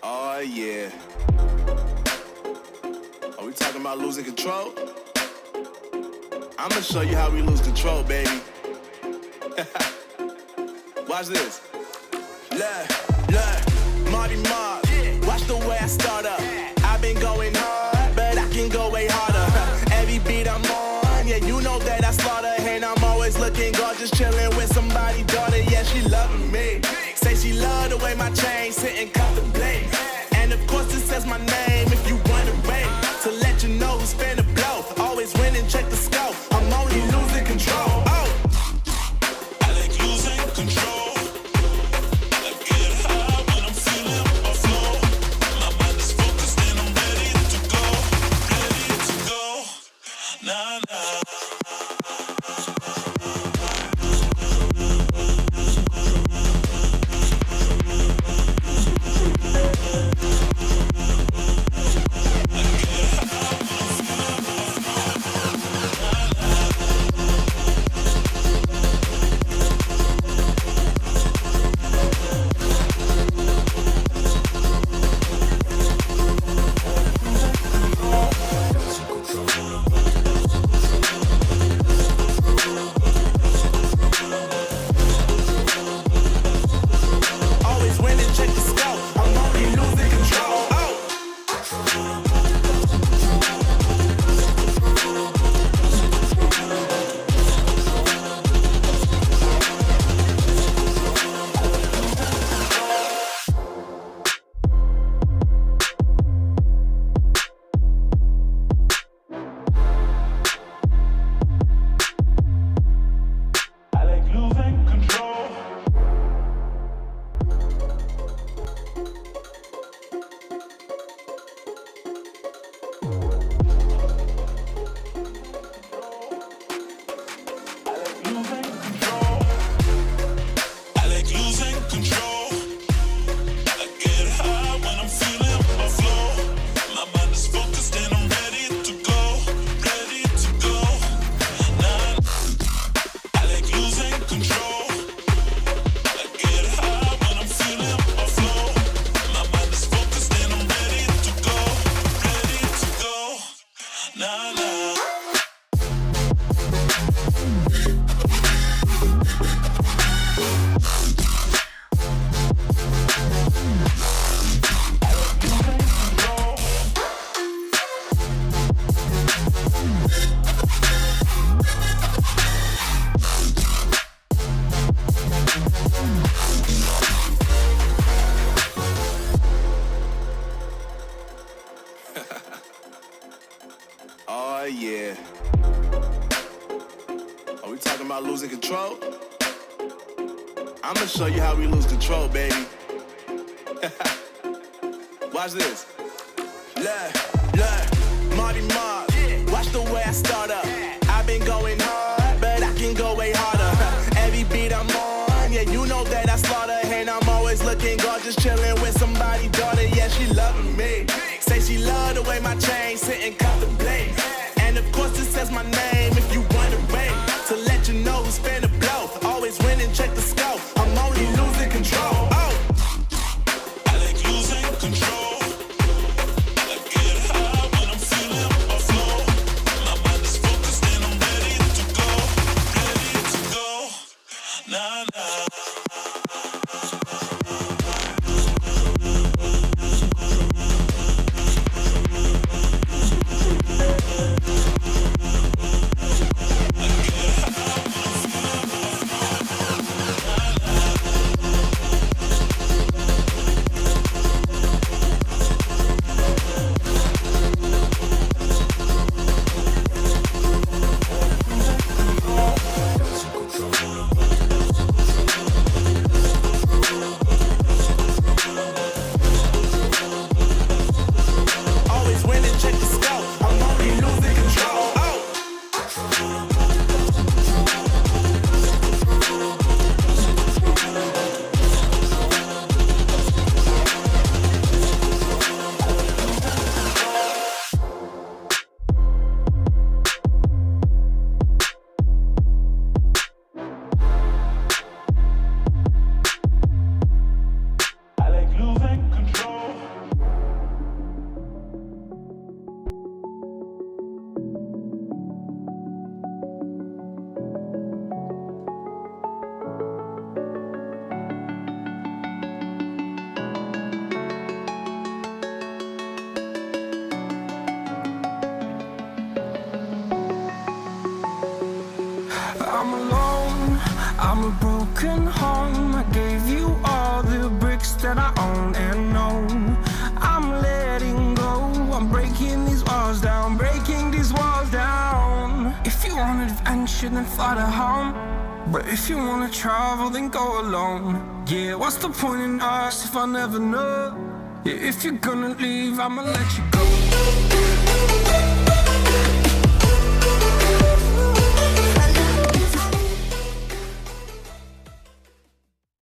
Oh yeah. Are we talking about losing control? I'm gonna show you how we lose control, baby. Watch this. Look, Marty Mark. Watch the way I start up. I've been going hard, but I can go way harder. Every beat I'm on, yeah, you know that I slaughter. And I'm always looking gorgeous, chilling with somebody's daughter. Yeah, she loving me. Say she love the way my chain sit and contemplate. And of course it says my name if you wondering. To let you know who's finna blow. Always win and check the scope. I'm only losing control. Oh. I like losing control. I get high when I'm feeling my flow. My mind is focused and I'm ready to go. Ready to go. Nah, nah. Oh yeah. Are we talking about losing control? I'm gonna show you how we lose control, baby. Watch this. Look, Marty Mark. Watch the way I start up. I've been going hard, but I can go way harder. Every beat I'm on, yeah, you know that I slaughter. And I'm always looking gorgeous, chilling with somebody's daughter. Yeah, she loving me. Say she love the way my chain sit and contemplate. And of course it says my name if you wondering. To let you know who's finna blow. Always win and check the scope. I'm only losing control. Oh. I like losing control. I get high when I'm feeling my flow. My mind is focused and I'm ready to go. Ready to go. Nah, nah. I'm alone, I'm a broken home. I gave you all the bricks that I own and know. I'm letting go, I'm breaking these walls down, breaking these walls down. If you want adventure, then fly to home. But if you wanna travel, then go alone. Yeah, what's the point in us if I never know? Yeah, if you're gonna leave, I'ma let you go.